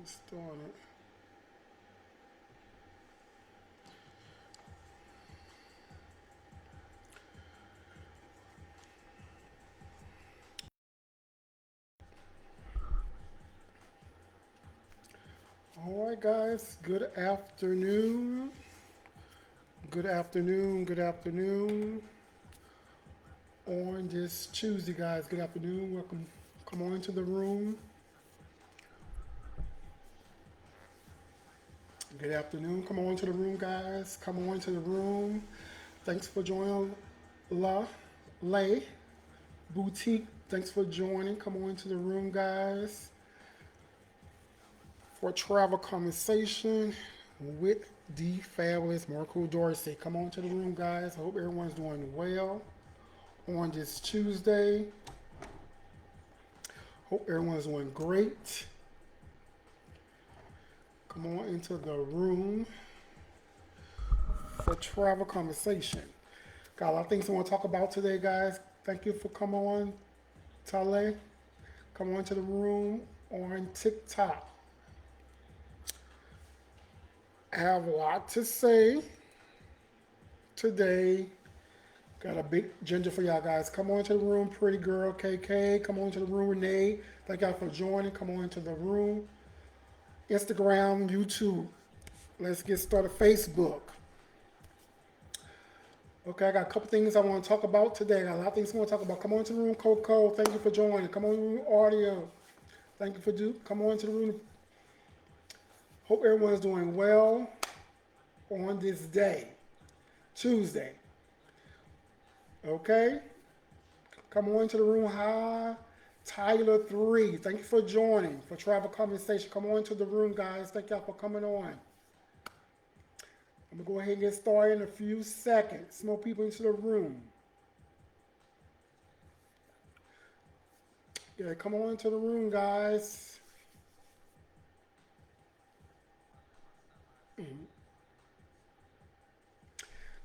Started. All right, guys. Good afternoon. Good afternoon. Good afternoon. On this Tuesday, guys. Good afternoon. Welcome. Come on into the room. Good afternoon. Come on into the room, guys. Come on into the room. Thanks for joining La Lay Boutique. Thanks for joining. Come on into the room, guys, for travel conversation with the fabulous Marco Dorsey. Come on to the room, guys. I hope everyone's doing well on this Tuesday. Hope everyone's doing great. Come on into the room for travel conversation. Got a lot of things I want to talk about today, guys. Thank you for coming on, Tale. Come on to the room on TikTok. I have a lot to say today. Got a big ginger for y'all guys. Come on to the room, pretty girl KK. Come on to the room, Renee. Thank y'all for joining. Come on into the room. Instagram, YouTube. Let's get started. Facebook. Okay, I got a couple things I want to talk about today. I got a lot of things I want to talk about. Come on to the room, Coco. Thank you for joining. Come on to the room, audio. Thank you for come on to the room. Hope everyone's doing well on this day, Tuesday. Okay, come on to the room. Hi, Tyler 3. Thank you for joining for travel conversation. Come on to the room, guys. Thank y'all for coming on. I'm gonna go ahead and get started in a few seconds. More people into the room. Yeah, come on into the room, guys.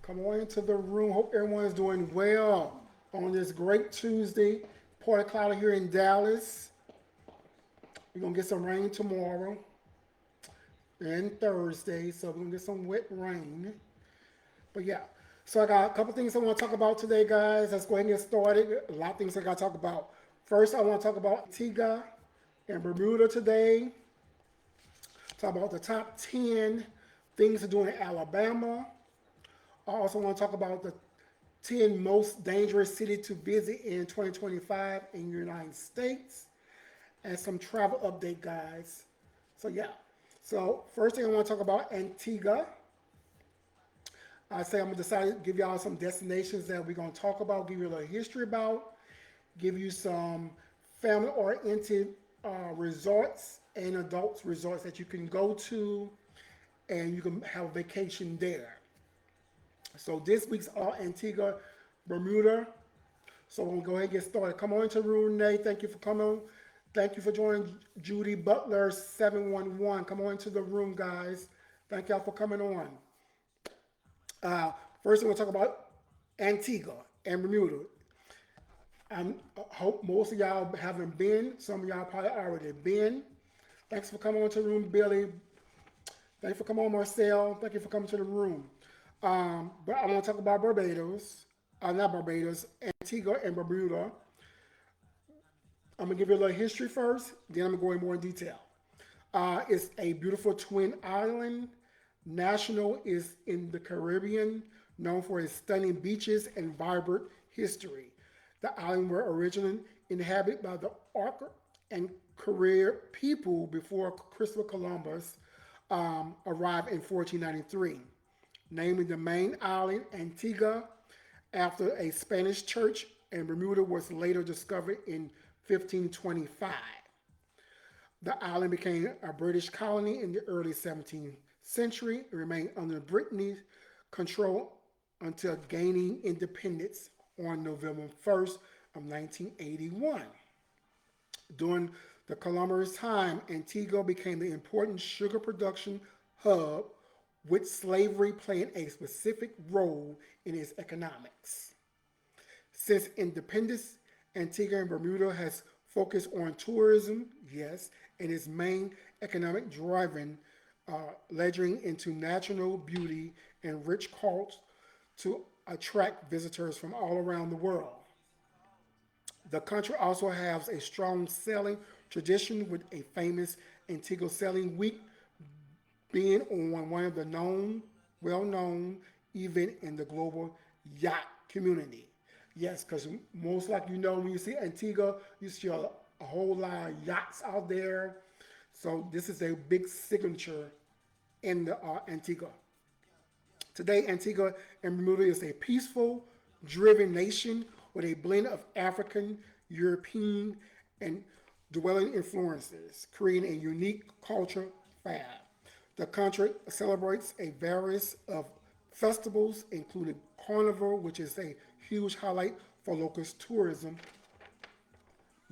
Come on into the room. Hope everyone is doing well on this great Tuesday. Party cloud here in Dallas. We're gonna get some rain tomorrow and Thursday, so we're gonna get some wet rain. But yeah, so I got a couple things I want to talk about today, guys. Let's go ahead and get started. A lot of things I got to talk about. First, I want to talk about Antigua and Bermuda today. Talk about the top 10 things to do in Alabama. I also want to talk about the 10 most dangerous cities to visit in 2025 in the United States and some travel update, guys. So yeah. So first thing I want to talk about Antigua. I say I'm gonna decide to give y'all some destinations that we're gonna talk about, give you a little history about, give you some family-oriented resorts and adults resorts that you can go to and you can have a vacation there. So this week's all Antigua, Bermuda. So I'm gonna go ahead and get started. Come on into the room, Renee. Thank you for coming. Thank you for joining Judy Butler 711. Come on into the room, guys. Thank y'all for coming on. Uh, First, we're gonna talk about Antigua and Bermuda. I hope most of y'all haven't been. Some of y'all probably already been. Thanks for coming into the room, Billy. Thank you for coming on, Marcel. Thank you for coming to the room. But I want to talk about Barbados. Not Barbados, Antigua and Bermuda. I'm gonna give you a little history first, then I'm gonna go in more in detail. It's a beautiful twin island. National is in the Caribbean, known for its stunning beaches and vibrant history. The island were originally inhabited by the Arc and Carib people before Christopher Columbus arrived in 1493, naming the main island Antigua after a Spanish church, and Bermuda was later discovered in 1525. The island became a British colony in the early 17th century. It remained under British control until gaining independence on November 1st of 1981. During the Columbus time, Antigua became the important sugar production hub, with slavery playing a specific role in its economics. Since independence, Antigua and Bermuda has focused on tourism, yes, and its main economic driving, ledgering into natural beauty and rich culture to attract visitors from all around the world. The country also has a strong sailing tradition with a famous Antigua Sailing Week being on one of the well-known event in the global yacht community. Yes, because most like when you see Antigua, you see a whole lot of yachts out there. So this is a big signature in the Antigua. Today, Antigua and Bermuda is a peaceful, driven nation with a blend of African, European, and dwelling influences, creating a unique culture fab. The country celebrates a variety of festivals, including Carnival, which is a huge highlight for local tourism.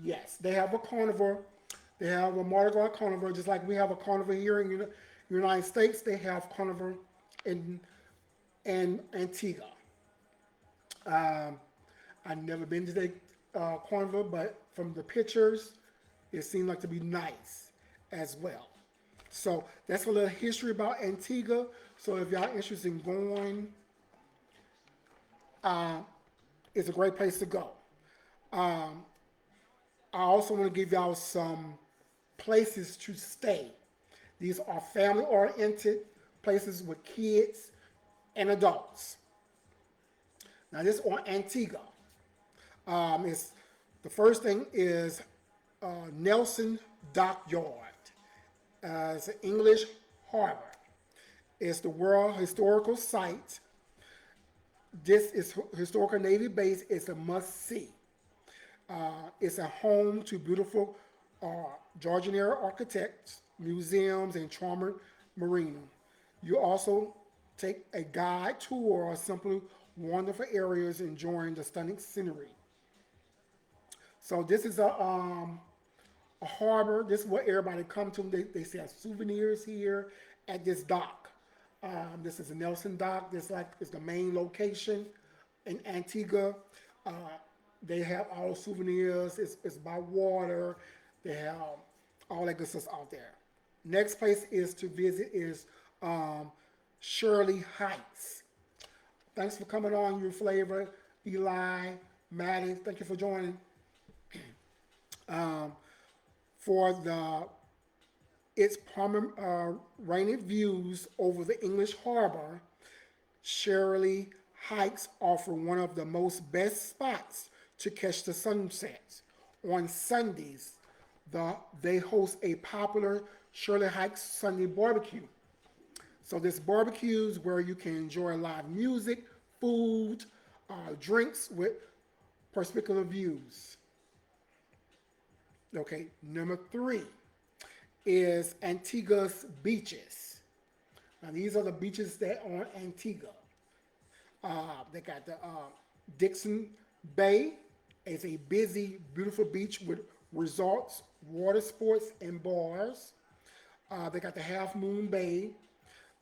Yes, they have a carnival. They have a Mardi Gras carnival, just like we have a carnival here in the United States. They have carnival in Antigua. Um, I've never been to the carnival, but from the pictures, it seemed like to be nice as well. So that's a little history about Antigua. So if y'all interested in going, uh, it's a great place to go. Um, I also want to give y'all some places to stay. These are family oriented places with kids and adults. Now, this on Antigua. It's the first thing is Nelson Dockyard. It's an English harbor. It's the World Historical Site. This is historical Navy base. It's a must see. It's a home to beautiful uh, Georgian-era architects, museums, and charming marina. You also take a guide tour or simply wonderful areas enjoying the stunning scenery. So this is a harbor. This is what everybody come to. They sell souvenirs here at this dock. This is a Nelson dock. This like is the main location in Antigua. Uh, they have all souvenirs. It's by water. They have all that good stuff out there. Next place is to visit is Shirley Heights. Thanks for coming on, your flavor, Eli, Maddie. Thank you for joining. Um, for the its panoramic views over the English Harbor, Shirley Heights offer one of the most best spots to catch the sunset. On Sundays, they host a popular Shirley Heights Sunday barbecue. So this barbecue is where you can enjoy live music, food, drinks with perspective views. Okay, number three is Antigua's beaches. Now these are the beaches that are on Antigua. They got the Dixon Bay. It's a busy, beautiful beach with resorts, water sports, and bars. They got the Half Moon Bay.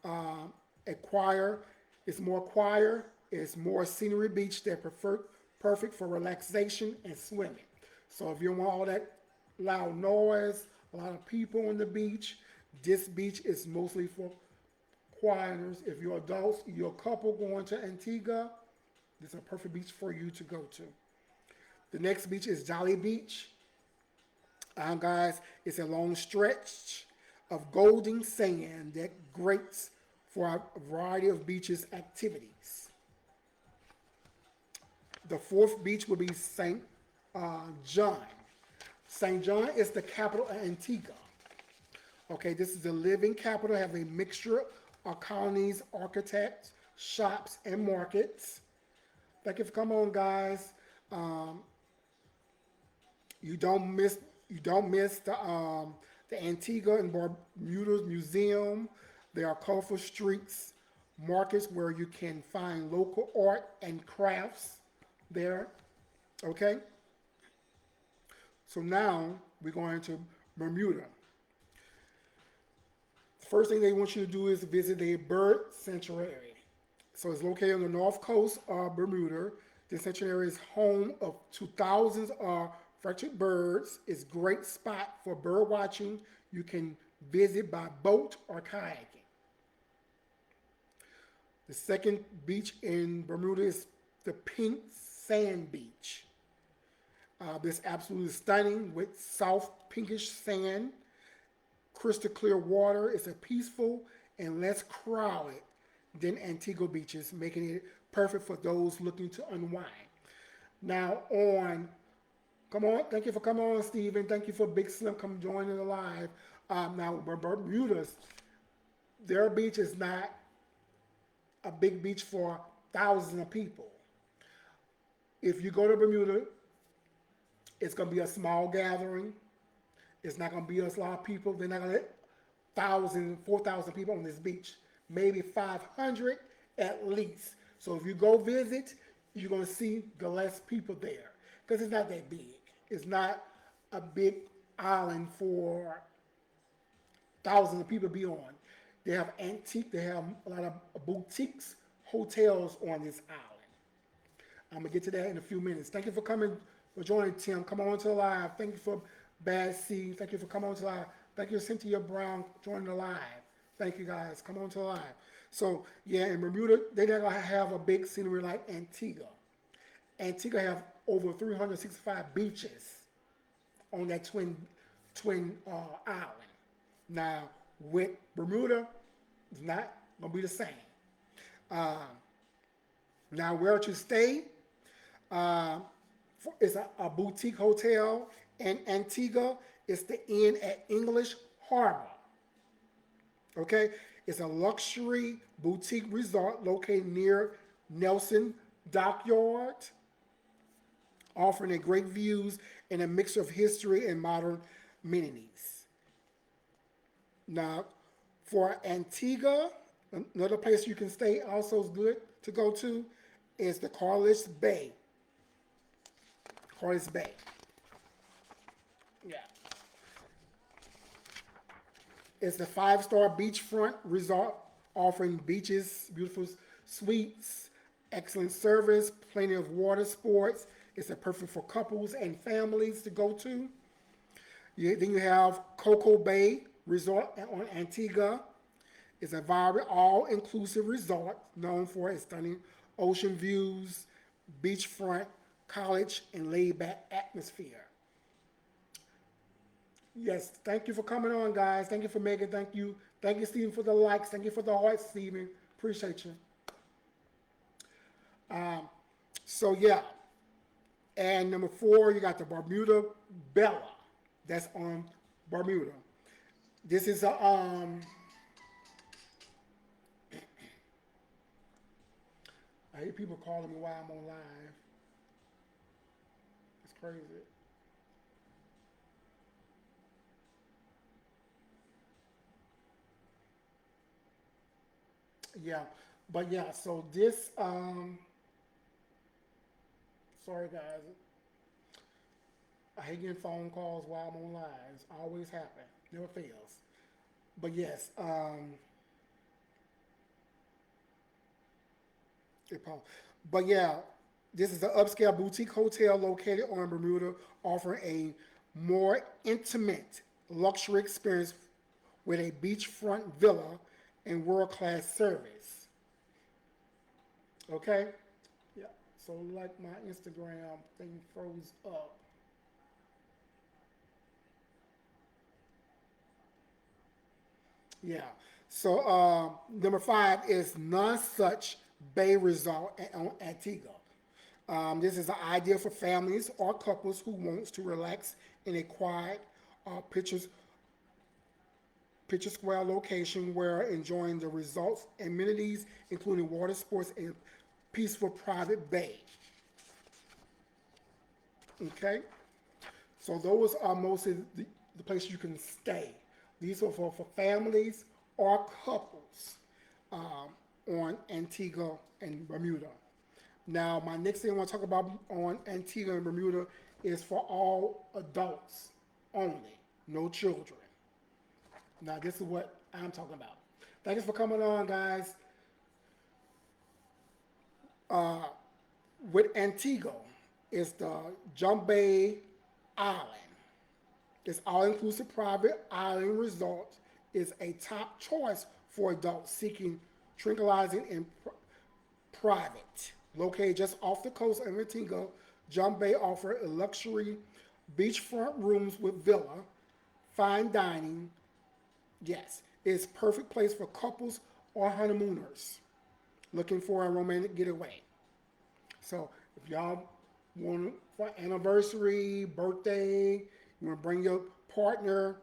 A choir is more choir. It's more scenery beach that perfect for relaxation and swimming. So if you don't want all that loud noise, a lot of people on the beach, this beach is mostly for quieters. If you're adults, you're a couple going to Antigua, this is a perfect beach for you to go to. The next beach is Jolly Beach. Guys, it's a long stretch of golden sand that grates for a variety of beaches activities. The fourth beach will be St. John. St. John is the capital of Antigua. Okay, this is the living capital, have a mixture of colonies, architects, shops, and markets. Thank you for coming on, guys. Um, you don't miss the Antigua and Bermuda Museum. There are colorful streets, markets where you can find local art and crafts there. Okay? So now we're going to Bermuda. First thing they want you to do is visit a bird sanctuary. So it's located on the north coast of Bermuda. This sanctuary is home to thousands of fractured birds. It's a great spot for bird watching. You can Visit by boat or kayaking. The second beach in Bermuda is the Pink Sand Beach. This absolutely stunning with soft pinkish sand, crystal clear water. It's a peaceful and less crowded than Antigua beaches, making it perfect for those looking to unwind. Now on, come on, thank you for coming on, Stephen. Thank you for Big Slim come joining the live. Now Bermuda's, their beach is not a big beach for thousands of people. If you go to Bermuda, it's gonna be a small gathering. It's not gonna be a lot of people. They're not gonna let 1,000, 4,000 people on this beach. Maybe 500 at least. So if you go visit, you're gonna see the less people there because it's not that big. It's not a big island for thousands of people to be on. They have antique. They have a lot of boutiques, hotels on this island. I'm gonna get to that in a few minutes. Thank you for coming, for joining, Tim. Come on to the live. Thank you for Bad C. Thank you for coming on to the live. Thank you, Cynthia Brown, joining the live. Thank you guys. Come on to the live. So yeah, in Bermuda, they're not gonna have a big scenery like Antigua. Antigua have over 365 beaches on that twin island. Now with Bermuda, it's not gonna be the same. Uh, Now where to stay? Uh, it's a boutique hotel in Antigua. It's the Inn at English Harbor. Okay, it's a luxury boutique resort located near Nelson Dockyard, offering a great views and a mix of history and modern amenities. Now, for Antigua, another place you can stay also is good to go to is the Carlos Bay. Carlos Bay. Yeah. It's the five-star beachfront resort offering beaches, beautiful suites, excellent service, plenty of water sports. It's a perfect for couples and families to go to. Then you have Coco Bay Resort on Antigua. It's a vibrant, all-inclusive resort known for its stunning ocean views, beachfront, college, and laid-back atmosphere. Yes, thank you for coming on, guys. Thank you for Megan. Thank you. Thank you, Stephen, for the likes. Thank you for the hearts, Stephen. Appreciate you. So, yeah. And number 4, you got the Bermuda Bella. That's on Bermuda. This is a, I hate people calling me while I'm on live. It's crazy. Yeah, but yeah, so this, sorry guys, I hate getting phone calls while I'm on live. It's always happen, never fails. But yes, but yeah, this is an upscale boutique hotel located on Bermuda, offering a more intimate luxury experience with a beachfront villa and world-class service. Okay? Yeah. So like my Instagram thing froze up. Yeah. So number 5 is Nonsuch Bay Resort on Antigua. This is an idea for families or couples who wants to relax in a quiet, pictures picture square location where enjoying the resort's amenities, including water sports and peaceful private bay. Okay, so those are mostly the places you can stay. These are for families or couples on Antigua and Bermuda. Now, my next thing I want to talk about on Antigua and Bermuda is for all adults only, no children. Now, this is what I'm talking about. Thank you for coming on, guys. With Antigua, it's the Jumbay Island. It's all-inclusive private island resort is a top choice for adults seeking tranquilizing in private. Located just off the coast of Antigua, Jump Bay offers luxury beachfront rooms with villa, fine dining. Yes, it's perfect place for couples or honeymooners looking for a romantic getaway. So if y'all want for anniversary, birthday, you want to bring your partner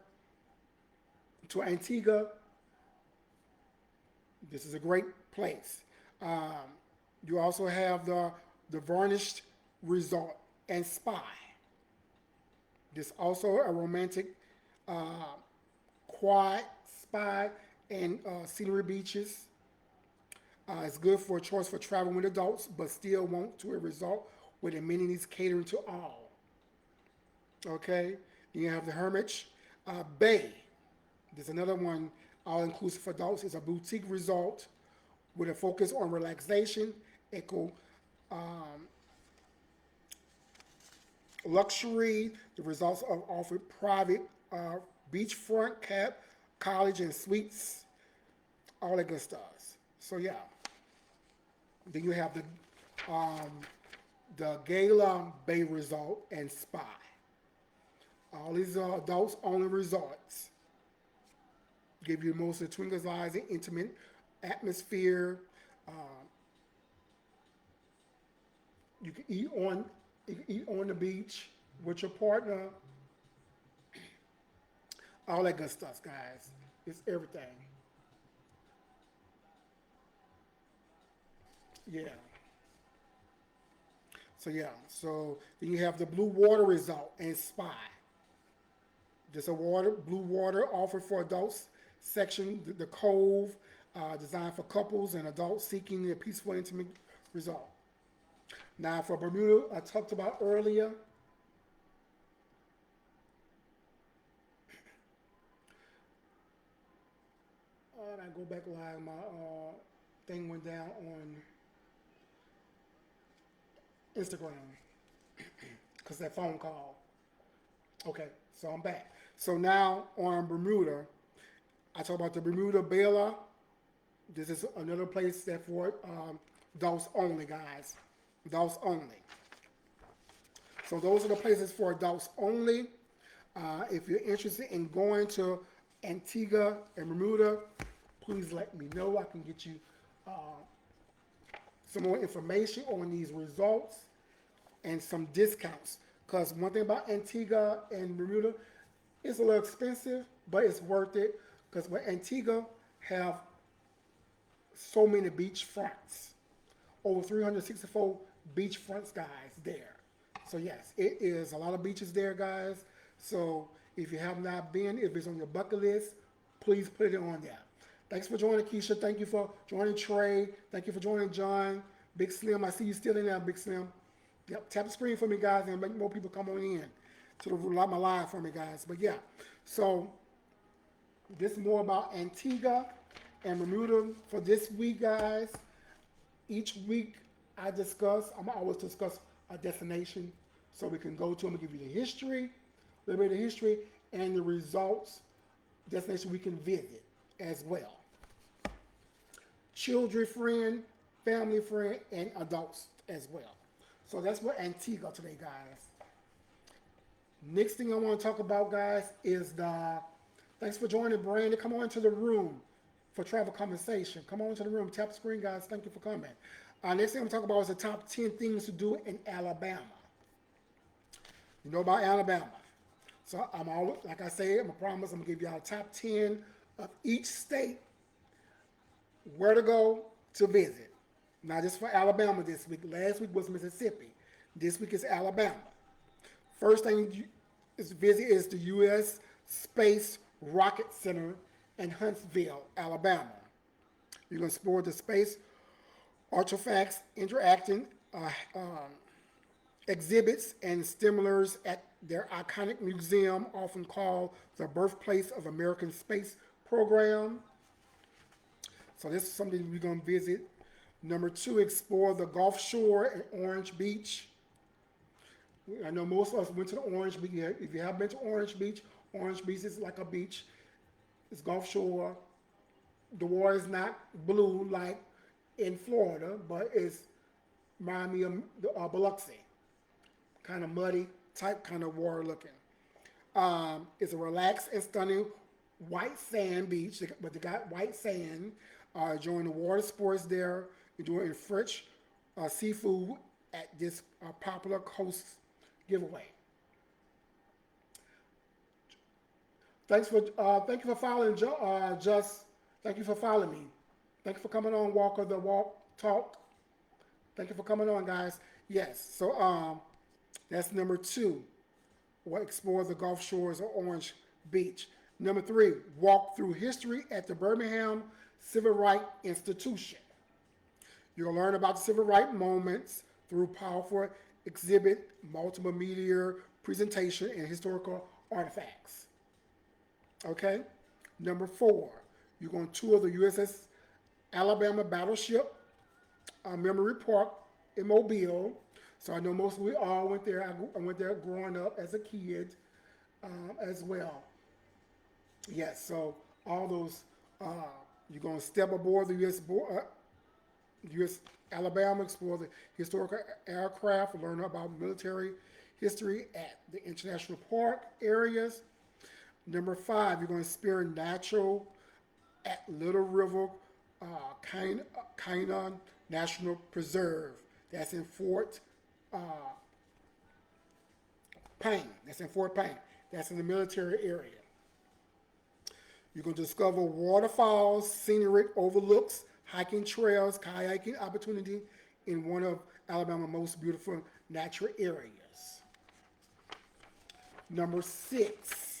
to Antigua, this is a great place. Um, you also have the Varnished Resort and Spa. This also a romantic uh, quad spa and scenery beaches. It's good for a choice for traveling with adults, but still want to a resort with amenities catering to all. Okay, then you have the Hermitage Bay. There's another one, all inclusive for adults. It's a boutique resort with a focus on relaxation, eco luxury. The results of offered private beachfront college and suites, all that good stuff. So yeah, then you have the Gala Bay Resort and Spa. All these are adults only resorts. Give you the most tranquilizing, intimate atmosphere. Uh, you can eat on the beach with your partner. All that good stuff, guys. It's everything. Yeah. So yeah. So then you have the Blue Water Resort and Spa. There's a blue water offered for adults section, the Cove, designed for couples and adults seeking a peaceful, intimate resort. Now for Bermuda, I talked about earlier. I go back live. My thing went down on Instagram because that phone call. Okay, so I'm back. So now on Bermuda, I talk about the Bermuda Bella. This is another place that for adults only, guys. Adults only. So those are the places for adults only. If you're interested in going to Antigua and Bermuda, please let me know. I can get you uh, some more information on these results and some discounts. Because one thing about Antigua and Bermuda, it's a little expensive, but it's worth it. Because with Antigua have so many beach fronts, over 364 beach fronts, guys, there. So yes, it is a lot of beaches there, guys. So if you have not been, if it's on your bucket list, please put it on there. Thanks for joining, Keisha. Thank you for joining, Trey. Thank you for joining, John. Big Slim, I see you still in there, Big Slim. Yep, tap the screen for me, guys, and make more people come on in to my live for me, guys. But yeah, so this is more about Antigua and Bermuda for this week, guys. Each week I'm always discuss a destination so we can go to them and give you the history, a little bit of history, and the results, destination we can visit as well. Children friend, family friend, and adults as well. So that's what Antigua today, guys. Next thing I want to talk about, guys, is thanks for joining, Brandon. Come on into the room for travel conversation. Come on into the room. Tap the screen, guys. Thank you for coming. Next thing I'm talking about is the top 10 things to do in Alabama. You know about Alabama. So like I said, I'm going to give y'all top 10 of each state, where to go to visit. Now, just for Alabama this week. Last week was Mississippi. This week is Alabama. First thing is to visit is the U.S. Space Rocket Center in Huntsville, Alabama. You can explore the space artifacts, interacting exhibits, and stimulars at their iconic museum, often called the birthplace of American space program. So this is something we're going to visit. Number 2, explore the Gulf Shore and Orange Beach. I know most of us went to the Orange Beach. If you haven't been to Orange Beach is like a beach It's Gulf Shore. The water is not blue like in Florida, but it's remind me of Biloxi, kind of muddy type kind of water looking. It's a relaxed and stunning white sand beach, but they got white sand. Enjoying the water sports there, enjoying fresh seafood at this popular coast giveaway. Thank you for following, Just. Thank you for following me. Thank you for coming on, Walker the Walk Talk. Thank you for coming on, guys. Yes, so that's number two. We'll explore the Gulf Shores of Orange Beach. Number three, walk through history at the Birmingham Civil Rights Institution. You'll learn about the civil rights moments through powerful exhibit, multiple media presentation, and historical artifacts. Okay? Number four, you're going to tour the USS Alabama battleship Memory Park in Mobile. So I know most of we all went there. I went there growing up as a kid as well. Yes, so all those, you're going to step aboard the U.S. Alabama, explore the historical aircraft, learn about military history at the international park areas. Number five, you're going to experience natural at Little River uh, Kainan National Preserve. That's in Fort uh, Payne. That's in Fort Payne. That's in the military area. You're going to discover waterfalls, scenic overlooks, hiking trails, kayaking opportunity in one of Alabama's most beautiful natural areas. Number six,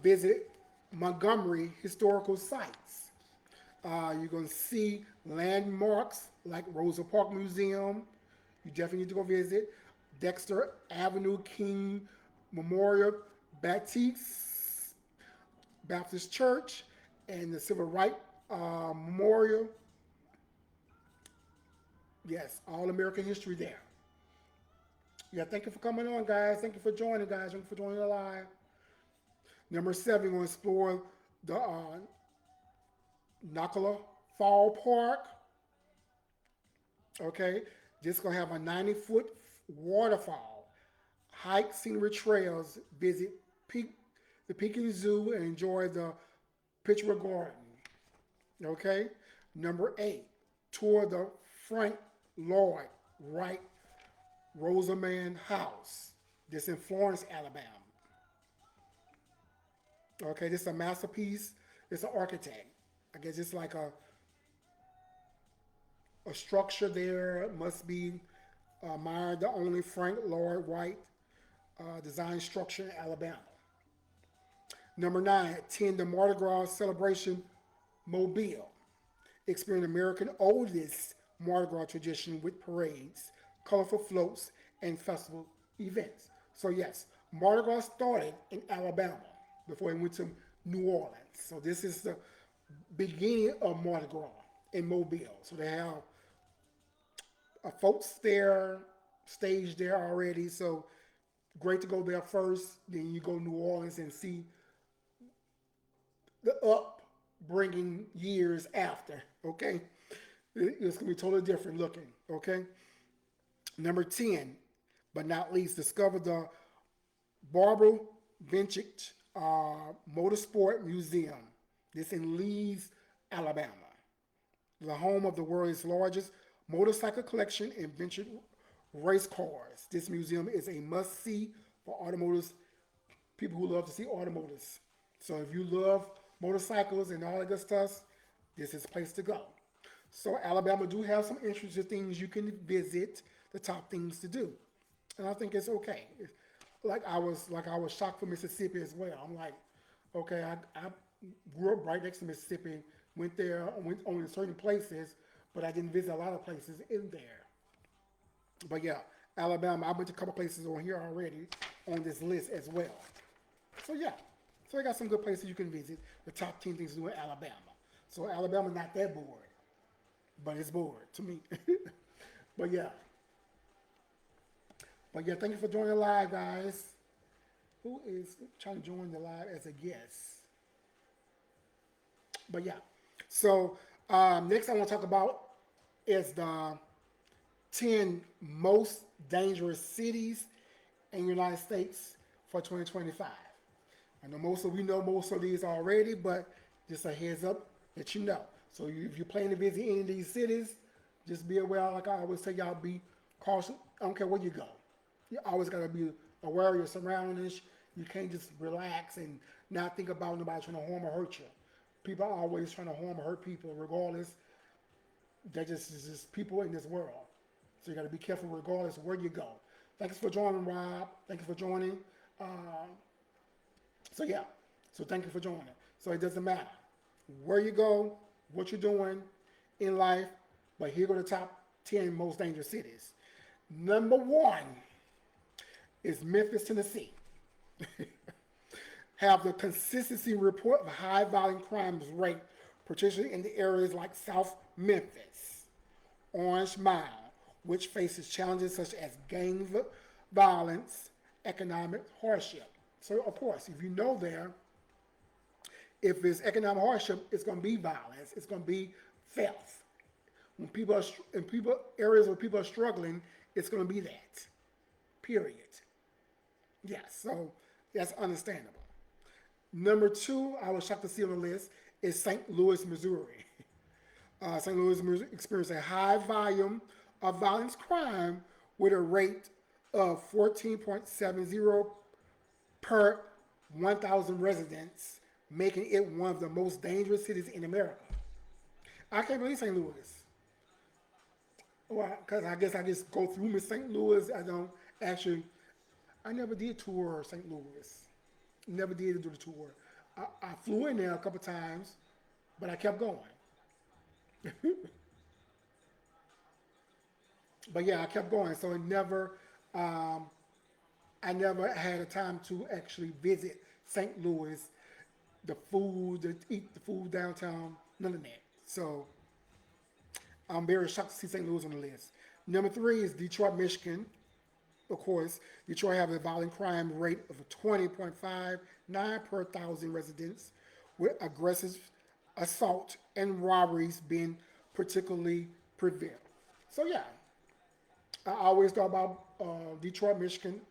visit Montgomery historical sites. You're going to see landmarks like Rosa Park Museum. You definitely need to go visit Dexter Avenue King Memorial Baptist Church and the Civil Rights Memorial. Yes, all American history there. Yeah, thank you for coming on, guys. Thank you for joining, guys. Thank you for joining the live. Number seven, we're going to explore the Nakala Fall Park. Okay, this is going to have a 90-foot waterfall. Hike scenery trails, visit the Peking Zoo, and enjoy the Pittsburgh Garden. Okay, number eight, tour the Frank Lloyd Wright Rosamond House. This in Florence, Alabama. Okay, this is a masterpiece. It's an architect. I guess it's like a structure there. It must be admired the only Frank Lloyd Wright design structure in Alabama. Number nine, attend the Mardi Gras celebration Mobile. Experience America's oldest Mardi Gras tradition with parades, colorful floats, and festival events. So yes, Mardi Gras started in Alabama before it went to New Orleans. So this is the beginning of Mardi Gras in Mobile. So they have folks there, staged there already. So great to go there first. Then you go to New Orleans and see the upbringing years after. Okay, it's gonna be totally different looking. Okay. Number 10, but not least, discover the Barbara Vintage Motorsport Museum. This in Leeds, Alabama, the home of the world's largest motorcycle collection and vintage race cars. This museum is a must-see for automotives, people who love to see automotives. So if you love motorcycles and all that good stuff, this is a place to go. So Alabama do have some interesting things you can visit, the top things to do. And I think it's okay. Like I was shocked for Mississippi as well. I'm like, okay, I grew up right next to Mississippi, went there, went only to certain places, but I didn't visit a lot of places in there. But yeah, Alabama, I went to a couple places on here already on this list as well. So yeah, so I got some good places you can visit. The top 10 things to do in Alabama. So Alabama's not that bored, but it's bored to me. but yeah. But yeah, thank you for joining the live, guys. Who is trying to join the live as a guest? But yeah. So next I want to talk about is the 10 most dangerous cities in the United States for 2025. I know we know most of these already, but just a heads up that you know. So if you're planning to visit any of these cities, just be aware, like I always say, y'all be cautious. I don't care where you go. You always got to be aware of your surroundings. You can't just relax and not think about nobody trying to harm or hurt you. People are always trying to harm or hurt people, regardless. They're just people in this world. So you got to be careful regardless of where you go. Thanks for joining, Rob. Thank you for joining. Um, so yeah, so thank you for joining. So it doesn't matter where you go, what you're doing in life, but here go the top 10 most dangerous cities. Number one is Memphis, Tennessee. Have the consistency report of high violent crimes rate, particularly in the areas like South Memphis, Orange Mile, which faces challenges such as gang violence, economic hardship. So, of course, if you know there, if it's economic hardship, it's going to be violence, it's going to be theft. When people are in people areas where people are struggling, it's going to be that. Period. Yes, so that's understandable. Number two, I was shocked to see on the list is St. Louis, Missouri. St. Louis, Missouri experienced a high volume of violence crime with a rate of 14.70 per 1,000 residents, making it one of the most dangerous cities in America. I can't believe St. Louis. Well, because I guess I just go through St. Louis. I don't actually. I never did tour St. Louis. Never did do the tour. I flew in there a couple times, but I kept going. But yeah, I kept going. So it never. Um, I never had a time to actually visit St. Louis, the food, to eat the food downtown, none of that. So I'm very shocked to see St. Louis on the list. Number three is Detroit, Michigan. Of course, Detroit has a violent crime rate of 20.59 per thousand residents, with aggressive assault and robberies being particularly prevalent. So yeah, I always thought about Detroit, Michigan.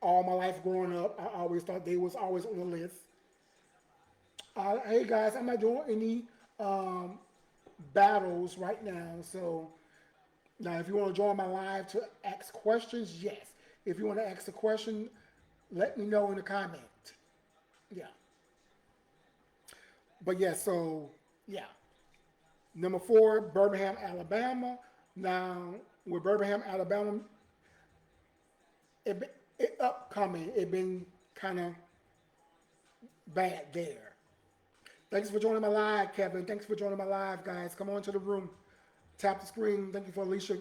All my life growing up, I always thought they was always on the list. Hey guys, I'm not doing any um, battles right now, so now, if you want to join my live to ask questions, yes. If you want to ask a question, let me know in the comment. Yeah. But yeah, so yeah. Number four, Birmingham, Alabama. Now, with Birmingham, Alabama, it upcoming. It been kind of bad there. Thanks for joining my live, Kevin. Thanks for joining my live, guys. Come on to the room. Tap the screen. Thank you for Alicia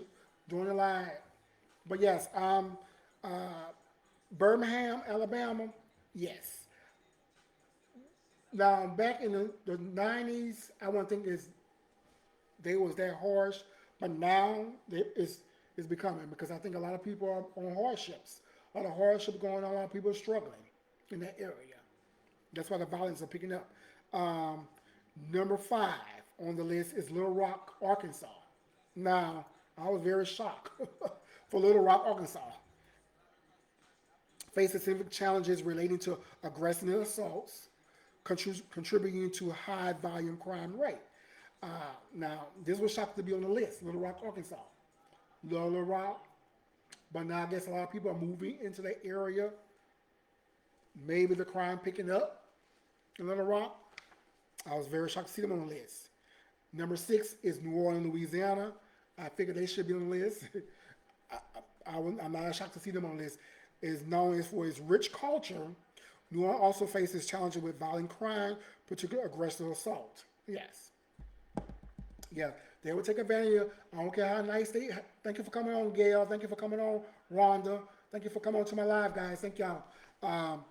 joining live. But yes, Birmingham, Alabama, yes. Now back in the 90s, I wouldn't think they was that harsh, but now it's becoming because I think a lot of people are on hardships. A lot of hardship going on, a lot of people are struggling in that area. That's why the violence are picking up. Um, Number five on the list is Little Rock, Arkansas. Now, I was very shocked for Little Rock, Arkansas. Facing significant challenges relating to aggressive assaults, contributing to a high volume crime rate. Uh, Now, this was shocked to be on the list, Little Rock, Arkansas. Little Rock, but now I guess a lot of people are moving into that area. Maybe the crime picking up in Little Rock. I was very shocked to see them on the list. Number six is New Orleans, Louisiana. I figured they should be on the list. I'm not shocked to see them on the list. Is known for its rich culture. New Orleans also faces challenges with violent crime, particularly aggressive assault. Yes. Yeah, they will take advantage of. I don't care how nice they. Thank you for coming on, Gail. Thank you for coming on, Rhonda. Thank you for coming on to my live, guys. Thank y'all. Um,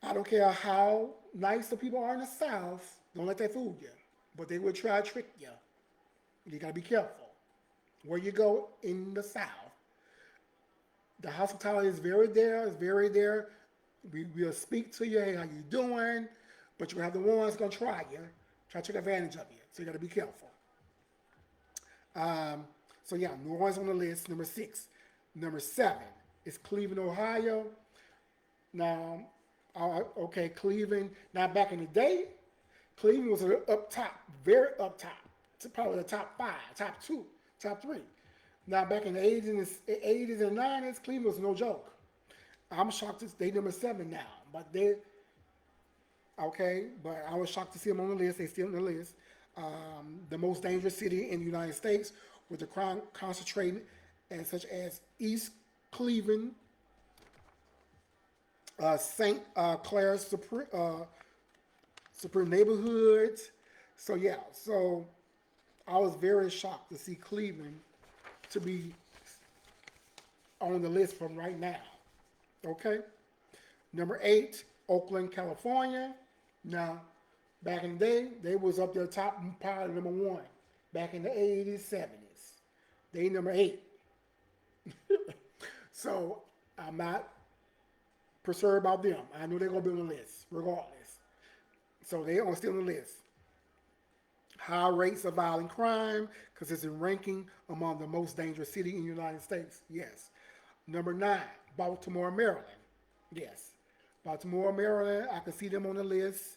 I don't care how nice the people are in the South. Don't let that fool you. But they will try to trick you. You gotta be careful. Where you go in the South, the hospitality is very there. It's very there. We'll speak to you. Hey, how you doing? But you have the ones gonna try you. try to take advantage of you. So you got to be careful. Um, so yeah, New Orleans on the list. Number 6. Number 7 is Cleveland, Ohio. Now, okay, Cleveland. Now, back in the day, Cleveland was up top, very up top. It's probably the top 5, top 2, top 3. Now, back in the 80s and 90s, Cleveland was no joke. I'm shocked they number 7 now, but they okay. But I was shocked to see them on the list. They still on the list. The most dangerous city in the United States, with the crime concentrated, and such as East Cleveland, St. Clair Supreme neighborhoods. So yeah, so I was very shocked to see Cleveland to be on the list from right now. Okay, number 8, Oakland, California. Now, back in the day, they was up there top part of number 1. Back in the 80s, 70s, they number 8. So I'm not concerned about them. I know they're gonna be on the list regardless. So they are still on the list. High rates of violent crime, because it's a ranking among the most dangerous city in the United States. Yes. Number 9, Baltimore, Maryland. Yes. Baltimore, Maryland, I can see them on the list.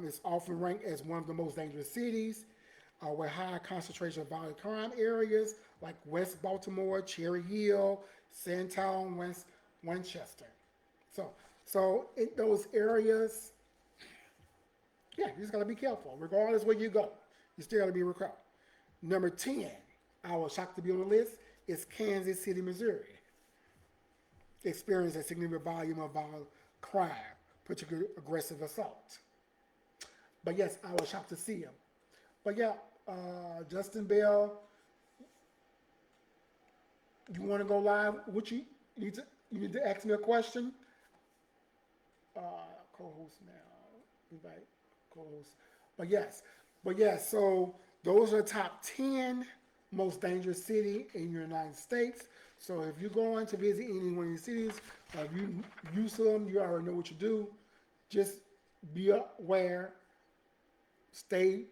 It's often ranked as one of the most dangerous cities with high concentration of violent crime areas like West Baltimore, Cherry Hill, Sandtown, West Winchester. So in those areas, yeah, you just gotta be careful. Regardless where you go, you still gotta be careful. Number 10, I was shocked to be on the list, is Kansas City, Missouri. Experienced a significant volume of violent crime, particularly aggressive assault. But yes, I was shocked to see him. But yeah, Justin Bell, you want to go live? You need to ask me a question. Uh, Co-host now, invite co-host. But yes. So those are the top 10 most dangerous city in the United States. So if you're going to visit any one of these cities, if you use them, you already know what you do. Just be aware, stay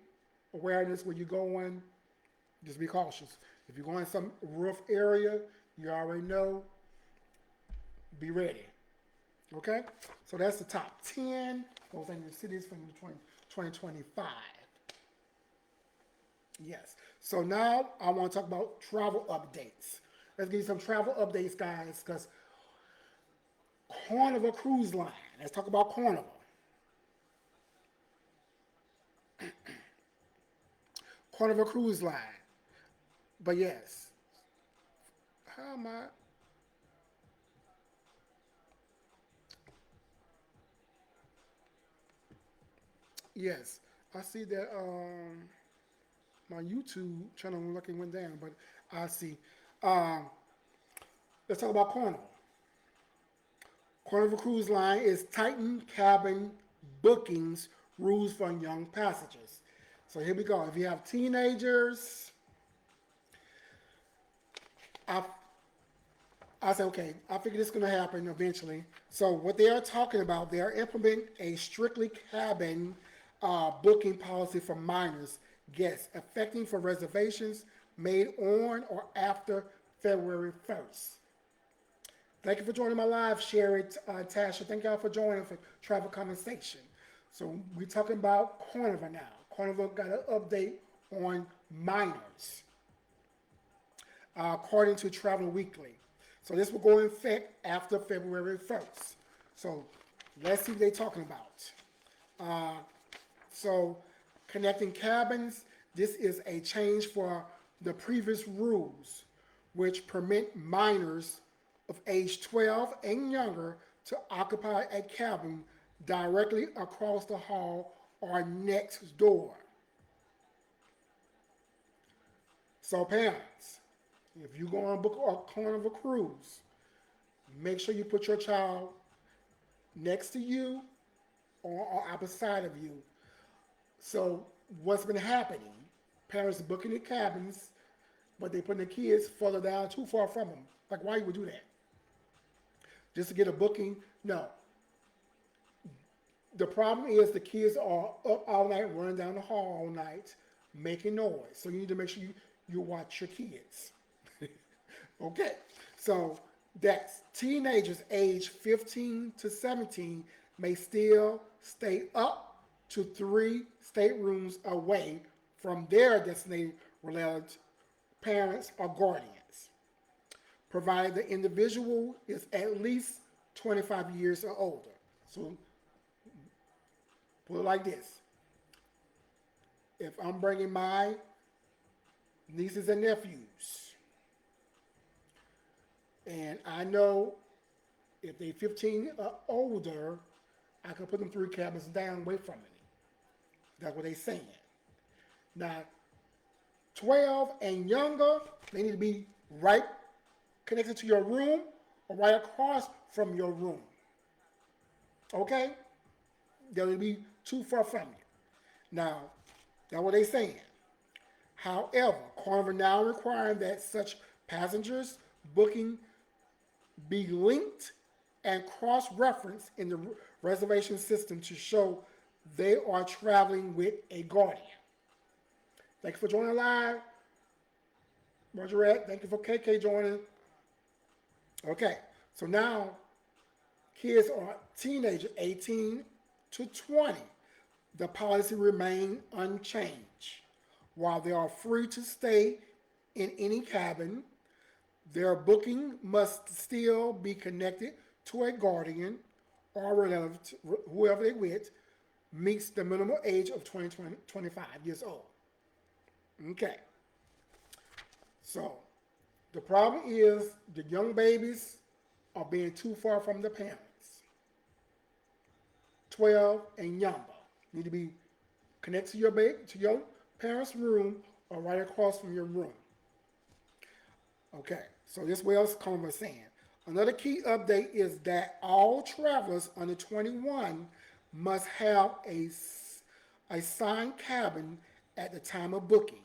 awareness where you're going. Just be cautious. If you're going to some rough area, you already know. Be ready. Okay? So that's the top 10 most dangerous cities from 2025. Yes. So now I want to talk about travel updates. Let's give you some travel updates, guys, because Carnival Cruise Line. Let's talk about Carnival. Carnival Cruise Line. But yes. How am I? Yes. I see that my YouTube channel looking went down, but I see. Um, let's talk about Carnival. Carnival Cruise Line is tighten cabin bookings rules for young passengers. So here we go. If you have teenagers, I I said, okay, I figure this is going to happen eventually. So what they are talking about, they are implementing a strictly cabin booking policy for minors guests, affecting for reservations made on or after February 1st. Thank you for joining my live, Sherry, Tasha. Thank y'all for joining for Travel Conversation. So we're talking about Carnival now. Carnival got an update on minors, according to Travel Weekly. So this will go in effect after February 1st. So let's see what they're talking about. So connecting cabins, this is a change for the previous rules, which permit minors of age 12 and younger to occupy a cabin directly across the hall or next door. So parents, if you go on book a Carnival cruise, make sure you put your child next to you or opposite of you. So what's been happening? Parents are booking the cabins, but they putting the kids further down, too far from them. Like, why you would do that? Just to get a booking? No. The problem is the kids are up all night, running down the hall all night, making noise. So you need to make sure you watch your kids. Okay, so that's teenagers age 15 to 17 may still stay up to 3 staterooms away from their designated relative parents or guardians, provided the individual is at least 25 years or older. So put it like this: if I'm bringing my nieces and nephews, and I know if they 15 or older, I can put them 3 cabins down away from it. That's what they saying. Now, 12 and younger, they need to be right connected to your room or right across from your room. Okay? They'll be too far from you. Now, that's what they saying. However, Carnival now requiring that such passengers booking be linked and cross-referenced in the reservation system to show they are traveling with a guardian. Thank you for joining live, Margaret. Thank you for KK joining. Okay, so now kids are teenagers, 18 to 20. The policy remains unchanged. While they are free to stay in any cabin, their booking must still be connected to a guardian or relative, whoever they with, meets the minimum age of 25 years old. Okay. So the problem is the young babies are being too far from the parents. 12 and younger need to be connected to your parents' room or right across from your room. Okay, so this Wells Converse saying. Another key update is that all travelers under 21 must have a assigned cabin at the time of booking.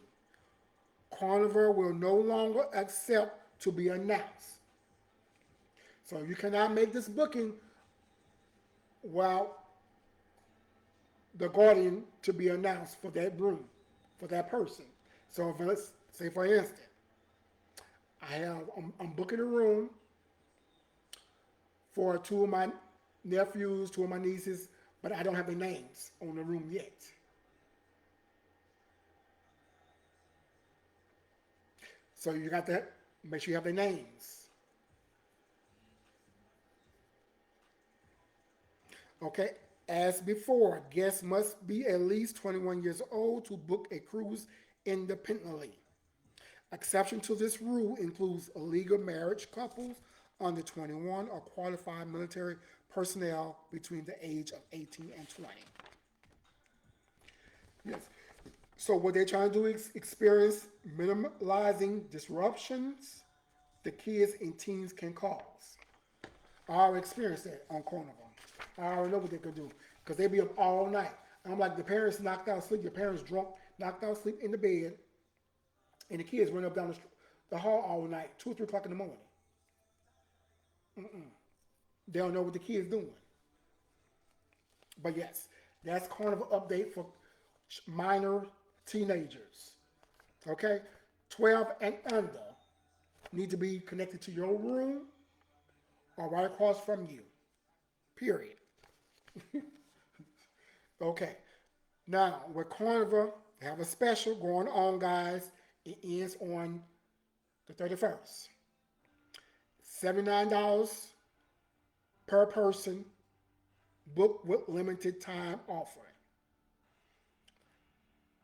Carnival will no longer accept to be announced. So you cannot make this booking while the guardian to be announced for that room, for that person. So if let's say for instance, I'm booking a room for 2 of my nephews, 2 of my nieces, but I don't have their names on the room yet. So you got to make sure you have their names. Okay, as before, guests must be at least 21 years old to book a cruise independently. Exception to this rule includes illegal marriage couples under 21 or qualified military personnel between the age of 18 and 20. Yes. So what they're trying to do is experience minimalizing disruptions the kids and teens can cause. I already experienced that on Carnival. I already know what they could do because they be up all night. I'm like, the parents knocked out sleep, your parents drunk, knocked out sleep in the bed, and the kids run up down the hall all night, 2 or 3 o'clock in the morning. They don't know what the kids doing. But yes, that's Carnival update for minor teenagers. Okay, 12 and under need to be connected to your room or right across from you. Period. Okay. Now, with Carnival, they have a special going on, guys. It ends on the 31st. $79 per person, book with limited time offering.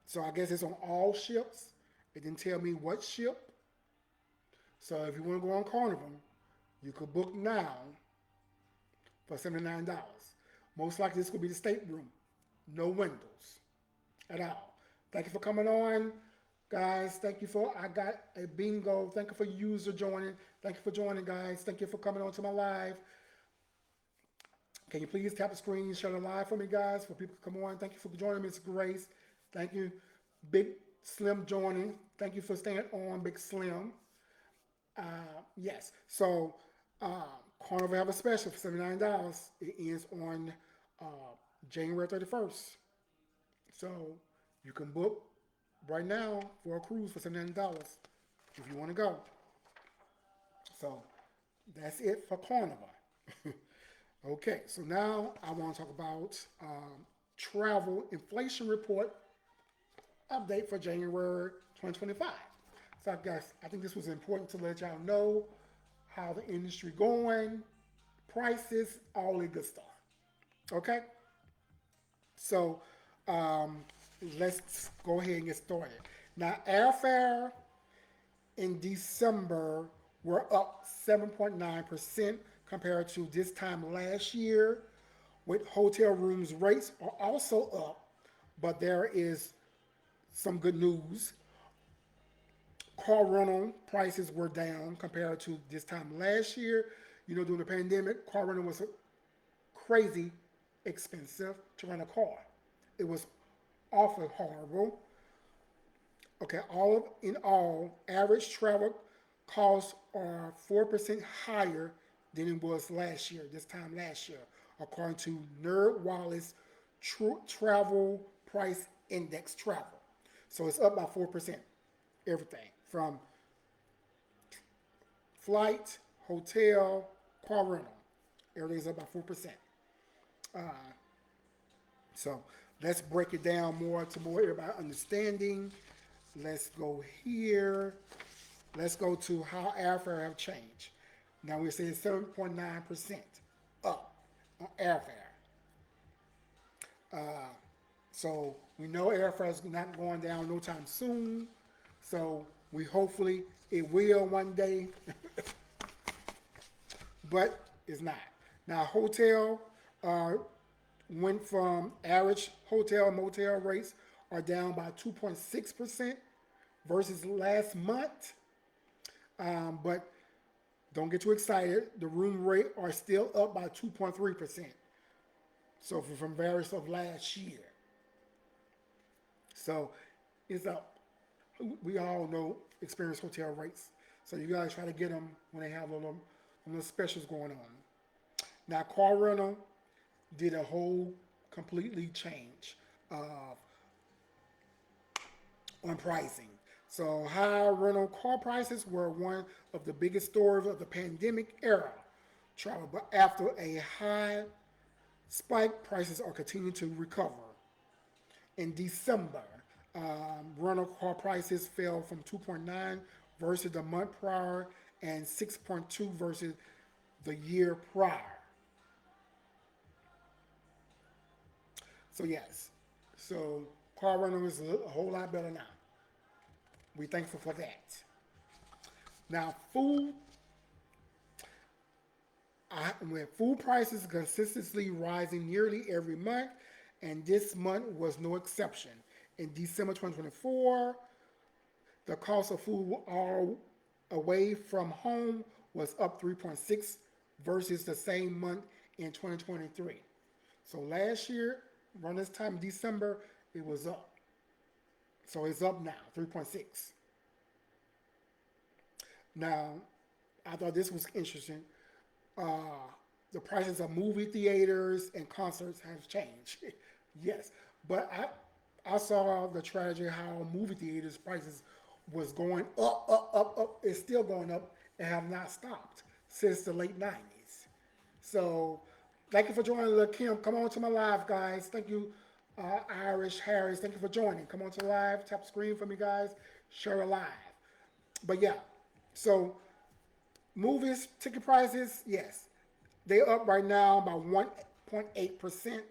So I guess it's on all ships. It didn't tell me what ship. So if you want to go on Carnival, you could book now for $79. Most likely this will be the stateroom. No windows at all. Thank you for coming on, guys. Thank you for, I got a bingo. Thank you for user joining. Thank you for joining, guys. Thank you for coming on to my live. Can you please tap the screen, share the live for me, guys, for people to come on. Thank you for joining, Miss Grace. Thank you, Big Slim joining. Thank you for staying on, Big Slim. Yes, so Carnival have a special for $79. It ends on January 31st. So you can book right now for a cruise for $79 if you want to go. So that's it for Carnival. Okay, so now I want to talk about travel inflation report update for January 2025. So I think this was important to let y'all know how the industry going, prices, all the good stuff. Okay, so um, let's go ahead and get started. Now, airfare in December were up 7.9% compared to this time last year, with hotel rooms rates are also up, but there is some good news. Car rental prices were down compared to this time last year. You know, during the pandemic, car rental was crazy expensive to rent a car. It was awful horrible. Okay, all in all, average travel costs are 4% higher than it was last year, this time last year, according to Nerd Wallace Travel Price Index Travel. So it's up by 4%, everything from flight, hotel, car rental. Everything's up by 4%. So let's break it down more to more everybody understanding. Let's go here. Let's go to how airfare have changed. Now we're saying 7.9% up on airfare. So we know airfare is not going down no time soon. So we hopefully it will one day, but it's not. Now hotel uh, went from average hotel and motel rates are down by 2.6% versus last month. But don't get too excited. The room rate are still up by 2.3%. So from various of last year. So it's up. We all know experience hotel rates. So you guys try to get them when they have little specials going on. Now car rental did a whole completely change on pricing. So high rental car prices were one of the biggest stories of the pandemic era travel, but after a high spike, prices are continuing to recover. In December, rental car prices fell from 2.9 versus the month prior and 6.2 versus the year prior. So yes, so car rental is a whole lot better now. We thankful for that. Now, with food prices consistently rising nearly every month, and this month was no exception. In December 2024, the cost of food all away from home was up 3.6 versus the same month in 2023. So last year, around this time, December, it was up. So it's up now, 3.6. Now, I thought this was interesting. Uh, the prices of movie theaters and concerts have changed. Yes, but I saw the tragedy how movie theaters prices was going up, up, up, up. It's still going up and have not stopped since the late 90s. So thank you for joining, Lil Kim. Come on to my live, guys. Thank you, Irish Harris. Thank you for joining. Come on to the live. Tap screen for me, guys. Share a live. But yeah, so movies, ticket prices, yes. They're up right now by 1.8%.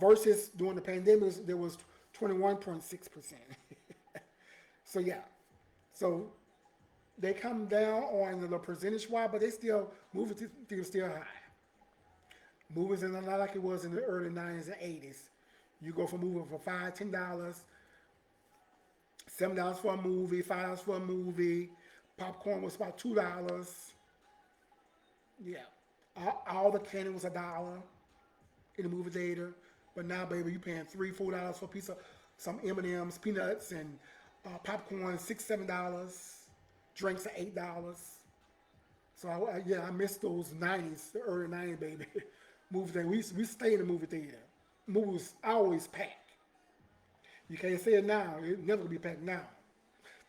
Versus during the pandemic, there was 21.6%. So yeah. So they come down on the percentage wise, but they still, movie theaters still high. Movies are not like it was in the early 90s and 80s. You go for movie for $5, $10, $7 for a movie, $5 for a movie. Popcorn was about $2. Yeah. All the candy was $1 in the movie theater. But now, baby, you paying $3, $4 for a piece of some M&Ms, peanuts, and popcorn, $6, $7. Drinks are $8. So yeah, I miss those '90s, the early '90s, baby. Movie theater. We stay in the movie theater. Movies always packed. You can't say it now. It never will be packed now.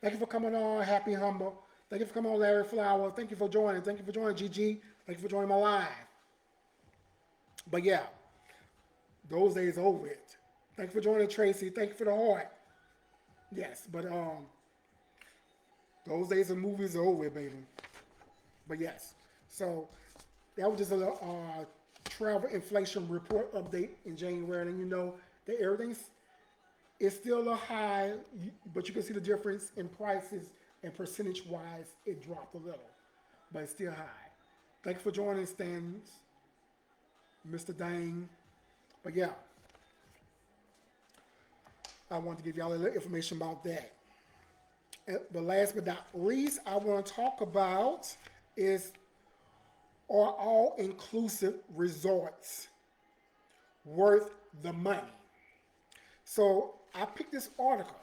Thank you for coming on, Happy Humble. Thank you for coming on, Larry Flower. Thank you for joining. Thank you for joining, GG. Thank you for joining my live. But yeah, those days are over it. Thank you for joining, Tracy. Thank you for the heart. Yes, but those days of movies are over, baby. But yes, so that was just a travel inflation report update in January, and you know that everything's it's still a high, but you can see the difference in prices and percentage wise. It dropped a little, but it's still high. Thank you for joining, Stans, Mr. Dang. But yeah, I want to give y'all a little information about that. But last but not least, I want to talk about is are all inclusive resorts worth the money? So I picked this article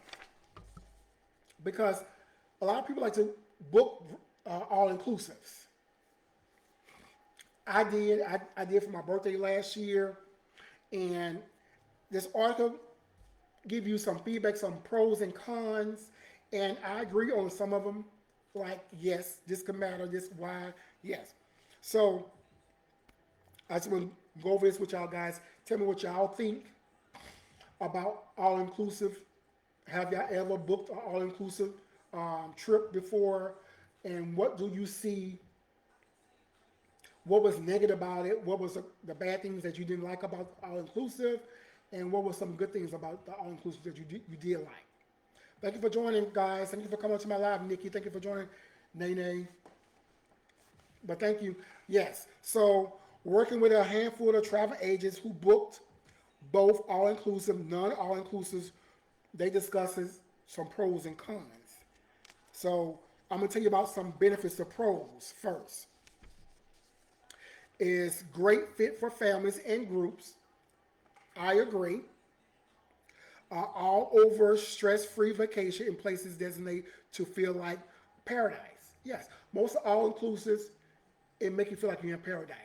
because a lot of people like to book all inclusives. I did. I did for my birthday last year, and this article give you some feedback, some pros and cons, and I agree on some of them. Like yes, this could matter. This why yes. So I just want to go over this with y'all guys. Tell me what y'all think about all inclusive. Have y'all ever booked an all inclusive trip before? And what do you see? What was negative about it? What was the bad things that you didn't like about all inclusive? And what were some good things about the all inclusive that you did like? Thank you for joining, guys. Thank you for coming to my live, Nikki. Thank you for joining, Nene. But thank you. Yes. So working with a handful of travel agents who booked both all-inclusive, non-all-inclusives, they discusses some pros and cons. So I'm gonna tell you about some benefits of pros first. Is great fit for families and groups. I agree. All over stress-free vacation in places designated to feel like paradise. Yes, most all-inclusives it make you feel like you're in paradise.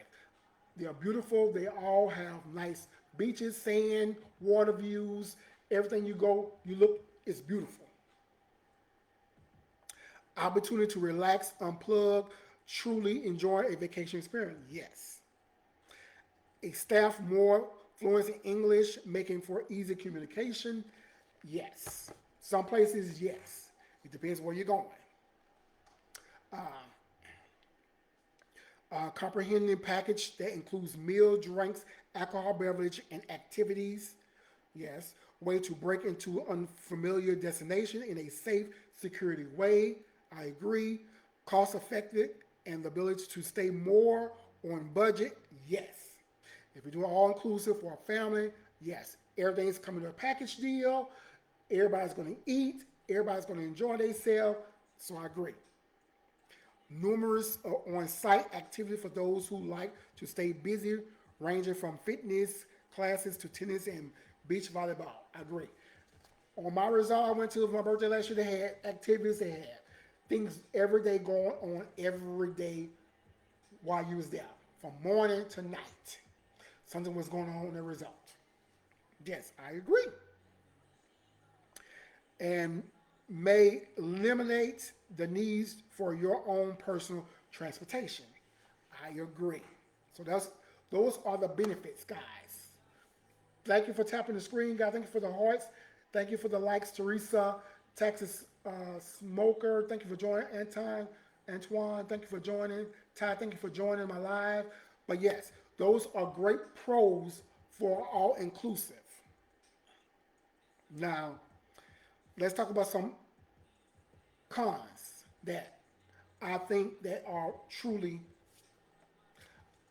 They are beautiful. They all have nice beaches, sand, water views. Everything you go, you look, it's beautiful. Opportunity to relax, unplug, truly enjoy a vacation experience. Yes. A staff more fluency in English, making for easy communication. Yes. Some places, yes. It depends where you're going. Uh, comprehending package that includes meal, drinks, alcohol, beverage, and activities. Yes. Way to break into unfamiliar destination in a safe, security way. I agree. Cost effective and the ability to stay more on budget. Yes. If you're doing all inclusive for a family, yes. Everything's coming to a package deal. Everybody's going to eat. Everybody's going to enjoy themselves. So I agree. Numerous on-site activity for those who like to stay busy, ranging from fitness classes to tennis and beach volleyball. I agree. On my resort I went to for my birthday last year, they had activities, they had things every day going on every day while you was there, from morning to night. Something was going on in the result. Yes, I agree. And may eliminate the needs for your own personal transportation. I agree. So those are the benefits, guys. Thank you for tapping the screen, guys. Thank you for the hearts. Thank you for the likes, Teresa, Texas Smoker. Thank you for joining, Antoine. Thank you for joining, Ty. Thank you for joining my live. But yes, those are great pros for all inclusive. Now, let's talk about some cons that I think that are truly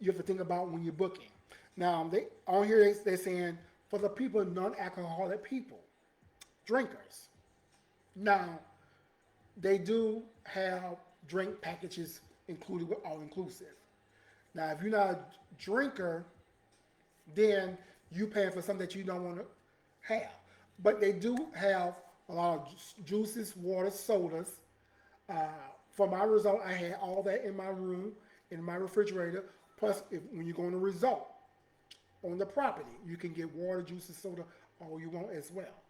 you have to think about when you're booking. Now, they on here they're saying for the people, non-alcoholic people, drinkers. Now, they do have drink packages included with all inclusive. Now, if you're not a drinker, then you paying for something that you don't want to have. But they do have a lot of juices, water, sodas. Uh, for my result, I had all that in my room, in my refrigerator. Plus, when you go on a result, on the property. You can get water, juices, soda, all you want as well.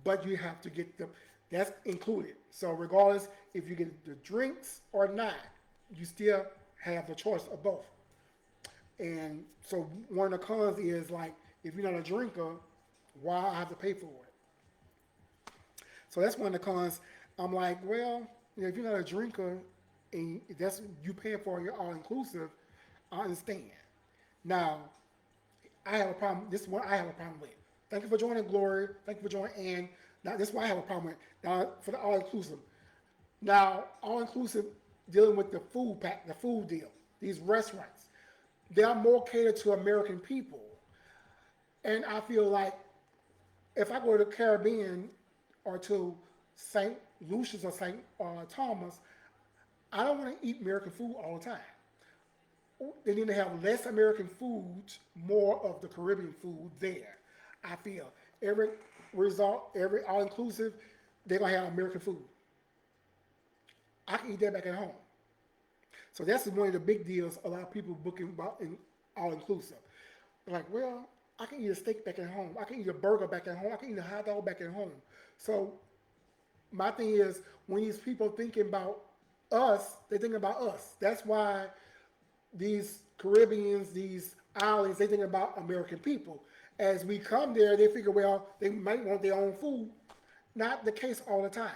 But you have to get the that's included. So regardless if you get the drinks or not, you still have the choice of both. And so one of the cons is like if you're not a drinker, why I have to pay for it? So that's one of the cons. I'm like, well, you know, if you're not a drinker and that's you paying for your all inclusive, I understand. Now, I have a problem. This is what I have a problem with. Thank you for joining, Glory. Thank you for joining, Ann. Now, this is what I have a problem with. Now, for the all inclusive. Now, all inclusive dealing with the food pack, the food deal. These restaurants, they are more catered to American people, and I feel like if I go to the Caribbean or to St. Lucia's or St. Thomas, I don't want to eat American food all the time. They need to have less American food, more of the Caribbean food there. I feel every result, every all inclusive, they're gonna have American food. I can eat that back at home. So that's one of the big deals. A lot of people booking about in all inclusive. Like, well, I can eat a steak back at home. I can eat a burger back at home. I can eat a hot dog back at home. So my thing is when these people thinking about us, they think about us. That's why these Caribbeans, these islands, they think about American people. As we come there, they figure, well, they might want their own food. Not the case all the time.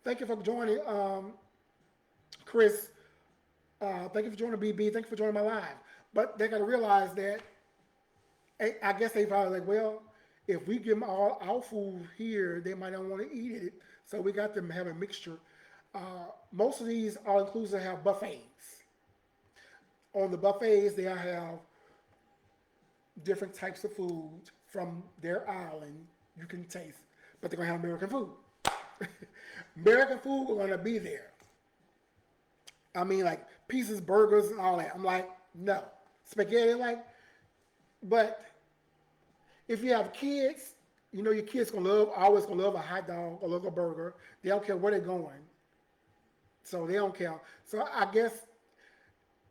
Thank you for joining, Chris. Thank you for joining BB. Thank you for joining my live. But they got to realize that I guess they probably like, well, if we give them all our food here, they might not want to eat it. So we got them have a mixture. Most of these all inclusive have buffets. On the buffets, they have different types of food from their island you can taste, but they're gonna have American food. American food are gonna be there. I mean, like pieces, burgers, and all that. I'm like, no, spaghetti, like, but if you have kids, you know your kids gonna love, always gonna love a hot dog or love a burger. They don't care where they're going, so they don't care. So I guess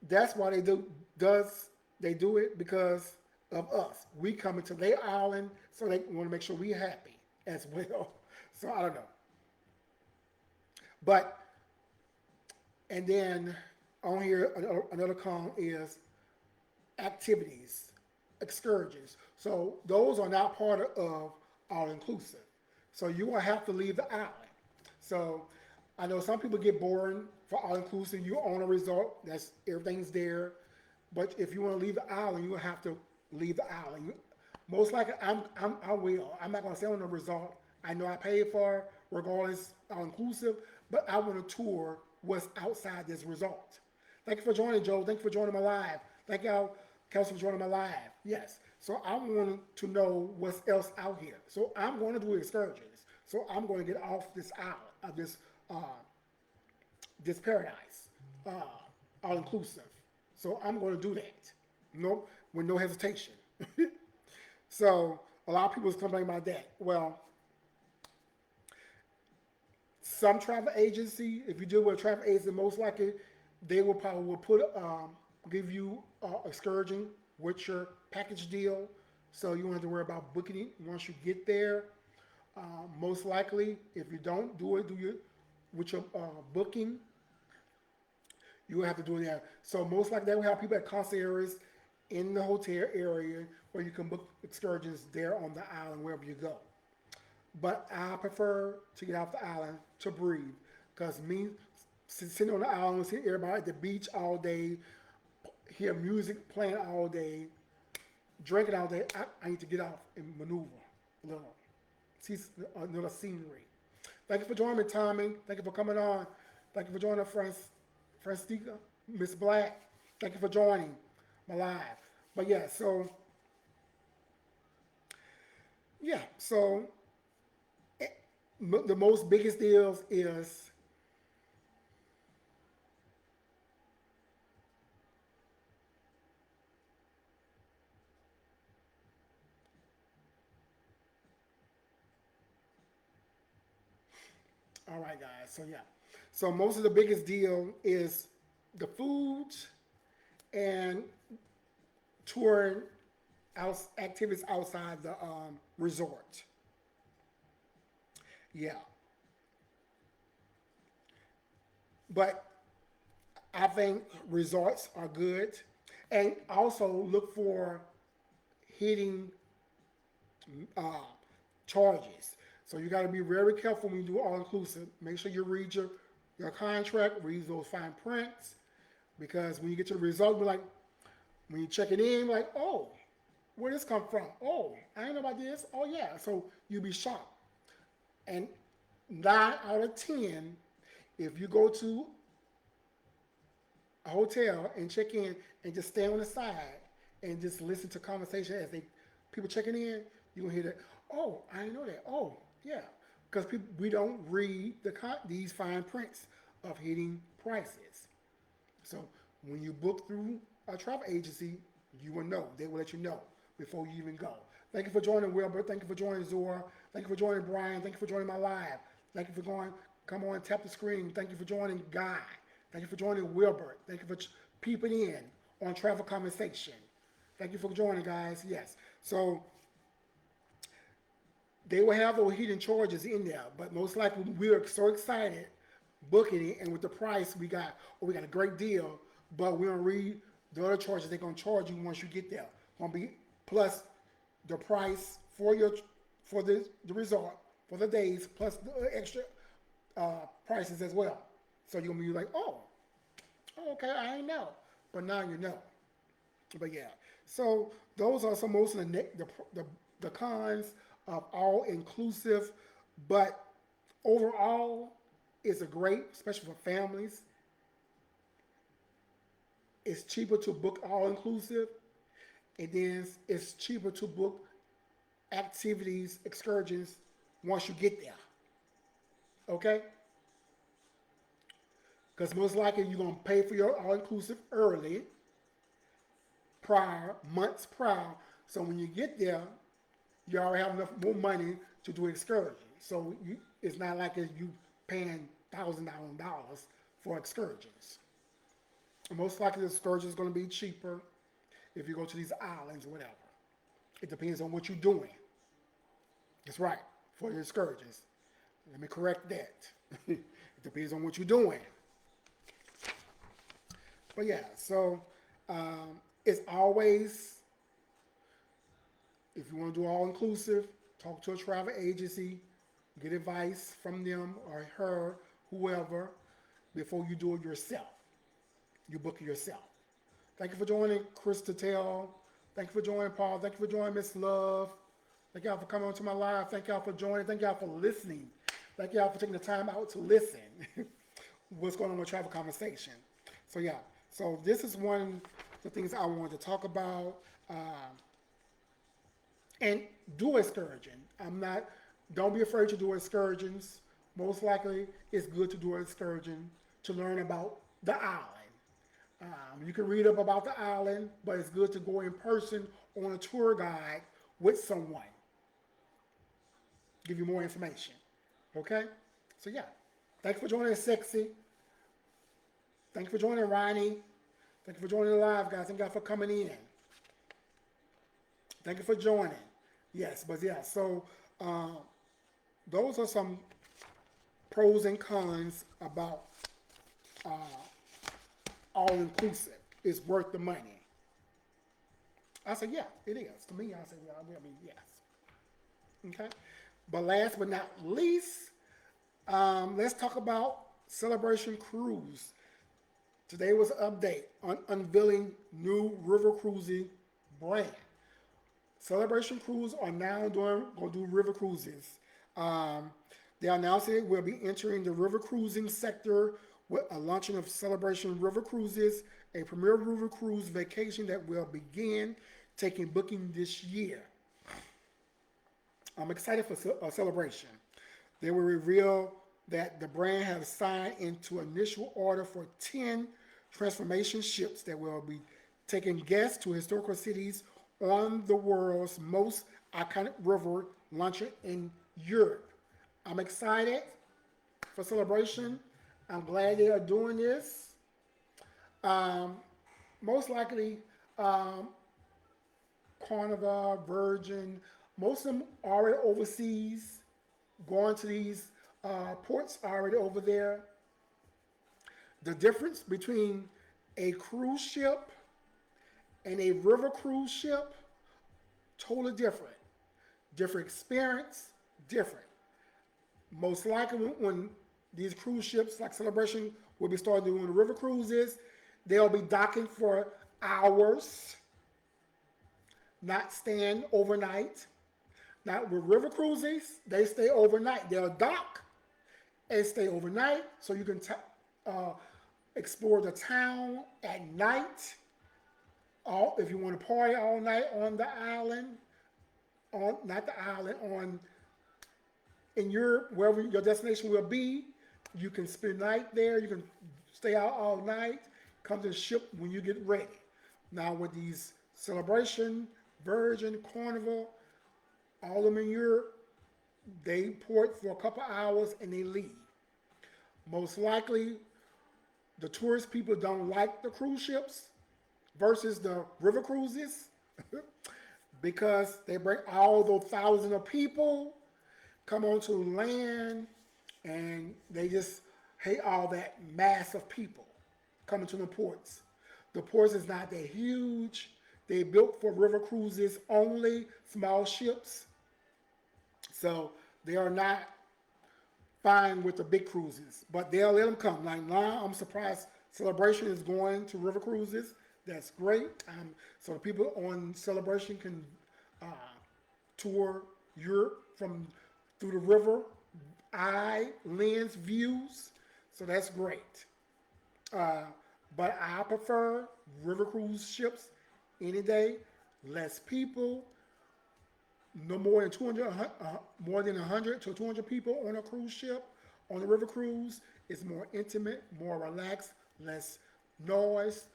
that's why they do it because of us. We come into their island, so they want to make sure we're happy as well. So I don't know, but and then on here another con is activities, excursions. So those are not part of all inclusive. So you will have to leave the island. So I know some people get boring for all inclusive. You own a resort, that's everything's there. But if you want to leave the island, you will have to leave the island. Most likely, I will. I'm not going to stay on the resort. I know I paid for regardless all inclusive, but I want to tour what's outside this resort. Thank you for joining, Joe. Thank you for joining my live. Thank y'all, Kelsey, for joining my live. Yes. So I want to know what's else out here. So I'm going to do excursions. So I'm going to get off this island, uh, this paradise, uh, all inclusive. So I'm going to do that. No, with no hesitation. So a lot of people is complaining about that. Well, some travel agency, if you deal with a travel agency, most likely they will probably will put give you excursion with your package deal, so you don't have to worry about booking it once you get there. Most likely, if you don't do it, with your booking, you will have to do it there. So most likely they will have people at concierges in the hotel area where you can book excursions there on the island wherever you go. But I prefer to get off the island to breathe, because me sitting on the island, seeing everybody at the beach all day, hear music playing all day, drinking all day, I need to get off and maneuver a little, see another scenery. Thank you for joining me, Tommy. Thank you for coming on. Thank you for joining us, Francesca, Miss Black. Thank you for joining my live. But yeah, so the most biggest deals is all right, guys. So yeah, so most of the biggest deal is the food and touring activities outside the resort. Yeah, but I think resorts are good, and also look for hitting uh, charges. So you got to be very careful when you do all inclusive. Make sure you read your contract, read those fine prints, because when you get your result, be like when you check it in, like, oh, where this come from? Oh, I didn't know about this. Oh yeah, so you be shocked. And 9 out of 10, if you go to a hotel and check in and just stand on the side and just listen to conversation as they people checking in, you gonna hear that. Oh, I didn't know that. Oh, yeah, because we don't read these fine prints of hitting prices. So when you book through a travel agency, you will know. They will let you know before you even go. Thank you for joining Wilbur. Thank you for joining Zora. Thank you for joining Brian. Thank you for joining my live. Thank you for going. Come on, tap the screen. Thank you for joining Guy. Thank you for joining Wilbur. Thank you for peeping in on Travel Conversation. Thank you for joining, guys. Yes. So they will have those hidden charges in there, but most likely we are so excited booking it, and with the price we got a great deal, but we don't read the other charges they're gonna charge you once you get there. Gonna be plus the price for the resort for the days plus the extra prices as well. So you're gonna be like, oh, okay, I ain't know, but now you know. But yeah, so those are some most of the cons of all inclusive, but overall, it's a great, especially for families. It's cheaper to book all inclusive, and then it's cheaper to book activities, excursions once you get there. Okay, because most likely you're gonna pay for your all inclusive early, months prior. So when you get there, you already have enough more money to do excursions. So it's not like you paying $1,000 for excursions. Most likely the excursion is going to be cheaper if you go to these islands or whatever. It depends on what you're doing. That's right, for the excursions. Let me correct that. It depends on what you're doing. But yeah, so it's always, if you want to do all inclusive, talk to a travel agency, get advice from them or her, whoever, before you do it yourself. You book it yourself. Thank you for joining, Chris Tatel. Thank you for joining, Paul. Thank you for joining, Miss Love. Thank y'all for coming on to my live. Thank y'all for joining. Thank y'all for listening. Thank y'all for taking the time out to listen. What's going on with Travel Conversation? So yeah, so this is one of the things I wanted to talk about. And do excursion. Don't be afraid to do excursions. Most likely, it's good to do an excursion to learn about the island. You can read up about the island, but it's good to go in person on a tour guide with someone. Give you more information. Okay? So yeah. Thank you for joining us, Sexy. Thank you for joining Ronnie. Thank you for joining the live, guys. Thank you for coming in. Thank you for joining. Yes, but yeah, so those are some pros and cons about uh, all inclusive. It's worth the money. I said, yeah, it is. To me, I said, well, I mean, yes. Okay. But last but not least, let's talk about Celebration Cruise. Today was an update on unveiling new river cruising brand. Celebration Cruise are now going to do river cruises. Um, they announced it will be entering the river cruising sector with a launching of Celebration River Cruises, a premier river cruise vacation that will begin taking booking this year. I'm excited for a Celebration. They will reveal that the brand has signed into initial order for 10 transformation ships that will be taking guests to historical cities on the world's most iconic river, launching in Europe. I'm excited for Celebration. I'm glad they are doing this. Um, Most likely, Carnival, Virgin, most of them already overseas, going to these ports already over there. The difference between a cruise ship and a river cruise ship, totally different. Different experience, different. Most likely when these cruise ships like Celebration will be starting doing the river cruises, they'll be docking for hours, not staying overnight. Now with river cruises, they stay overnight. They'll dock and stay overnight, so you can uh, explore the town at night. All if you want to party all night on the island, on not the island, on in your wherever your destination will be, you can spend the night there. You can stay out all night. Come to the ship when you get ready. Now with these Celebration, Virgin, Carnival, all of them in Europe, they port for a couple hours and they leave. Most likely, the tourist people don't like the cruise ships versus the river cruises because they bring all those thousands of people come onto land and they just hate all that mass of people coming to the ports. The ports is not that huge. They built for river cruises only, small ships. So they are not fine with the big cruises, but they'll let them come. Like now, I'm surprised Celebration is going to river cruises. That's great. So the people on Celebration can tour Europe from through the river, lens views. So that's great. But I prefer river cruise ships any day. Less people, no more than 200, more than 100 to 200 people on a cruise ship. On a river cruise, it's more intimate, more relaxed, less noise,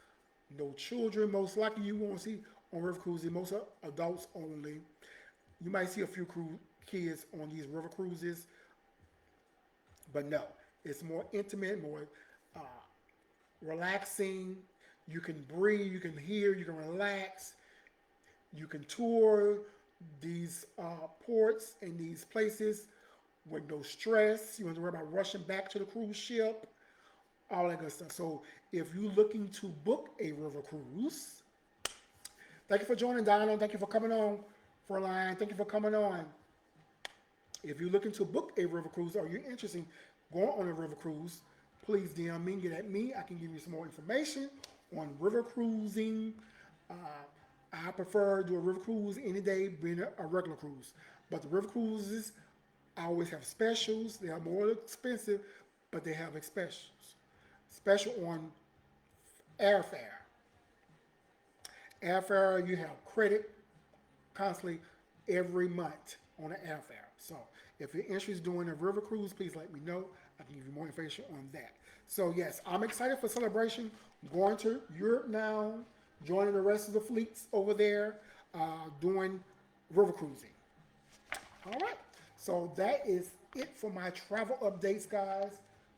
no children. Most likely you won't see on river cruises, most are adults only. You might see a few kids on these river cruises, but no, it's more intimate, more relaxing. You can breathe, you can hear, you can relax. You can tour these ports and these places with no stress. You don't have to worry about rushing back to the cruise ship, all that good stuff. So if you're looking to book a river cruise, thank you for joining, Donald. Thank you for coming on, Fräulein. Thank you for coming on. If you're looking to book a river cruise or you're interested in going on a river cruise, please DM me, get at me. I can give you some more information on river cruising. I prefer to do a river cruise any day being a regular cruise. But the river cruises always have specials. They are more expensive, but they have specials. Special on airfare. Airfare, you have credit constantly every month on the airfare. So if you're interested in doing a river cruise, please let me know. I can give you more information on that. So yes, I'm excited for Celebration. Going to Europe now, joining the rest of the fleets over there, doing river cruising. All right. So that is it for my travel updates, guys.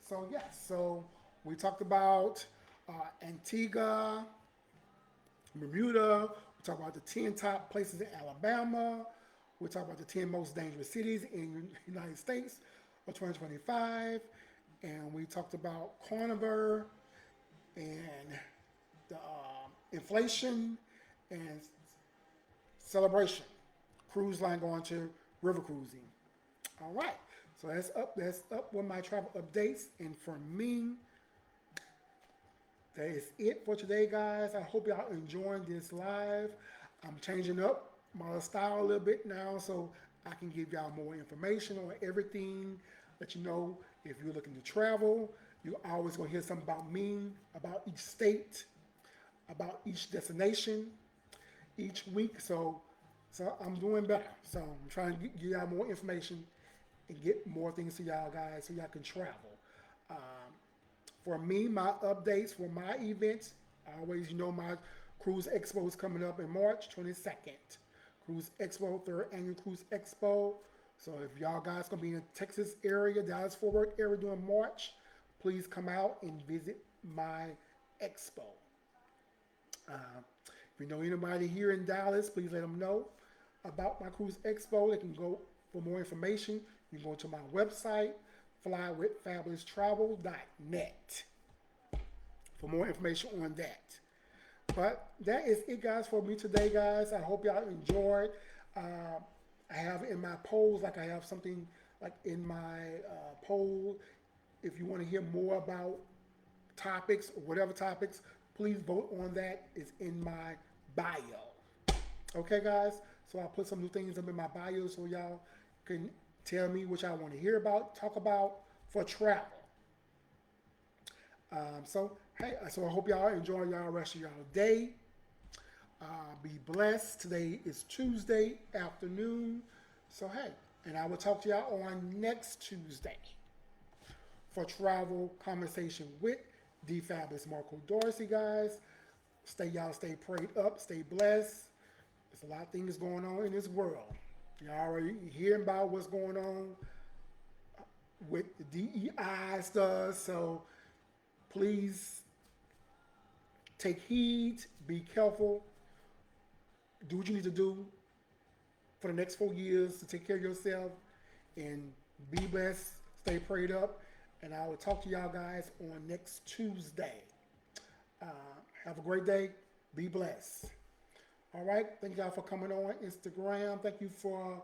So yes, so we talked about Antigua, Bermuda. We talked about the 10 top places in Alabama. We talked about the 10 most dangerous cities in the United States of 2025. And we talked about Carnival and the inflation and Celebration. Cruise line going to river cruising. All right. So that's up with my travel updates. And for me, that is it for today, guys. I hope y'all enjoying this live. I'm changing up my style a little bit now so I can give y'all more information on everything. Let you know if you're looking to travel, you're always going to hear something about me, about each state, about each destination, each week. So I'm doing better. So I'm trying to give y'all more information and get more things to y'all guys so y'all can travel. For me, my updates for my events, I always, my Cruise Expo is coming up in March 22nd. Cruise Expo, 3rd Annual Cruise Expo. So if y'all guys going to be in the Texas area, Dallas-Fort Worth area during March, please come out and visit my expo. If you know anybody here in Dallas, please let them know about my cruise expo. They can go for more information. You can go to my website, flywithfabuloustravel.net, for more information on that. But that is it, guys, for me today, guys. I hope y'all enjoyed. Uh, I have in my polls, like I have something like in my poll. If you want to hear more about topics or whatever topics, please vote on that. It's in my bio. Okay, guys? So I'll put some new things up in my bio so y'all can tell me what y'all want to hear about, talk about for travel. Hey, so I hope y'all enjoy y'all rest of y'all day. Be blessed. Today is Tuesday afternoon. So hey, and I will talk to y'all on next Tuesday for travel conversation with the fabulous Marco Dorsey, guys. Stay prayed up, stay blessed. There's a lot of things going on in this world. Y'all already hearing about what's going on with the DEI stuff. So please take heed, be careful, do what you need to do for the next 4 years to take care of yourself and be blessed, stay prayed up. And I will talk to y'all guys on next Tuesday. Uh, have a great day. Be blessed. All right. Thank y'all for coming on Instagram. Thank you for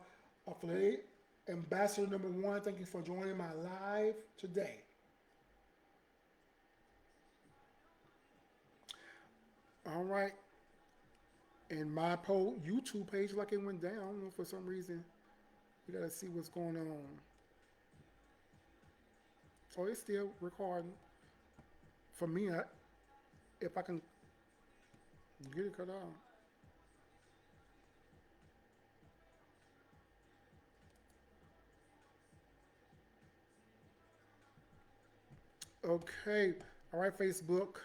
the ambassador number one. Thank you for joining my live today. All right. And my YouTube page, like it went down. I don't know for some reason. You gotta see what's going on. Oh, it's still recording. For me, if I can get it cut off. Okay. All right, Facebook.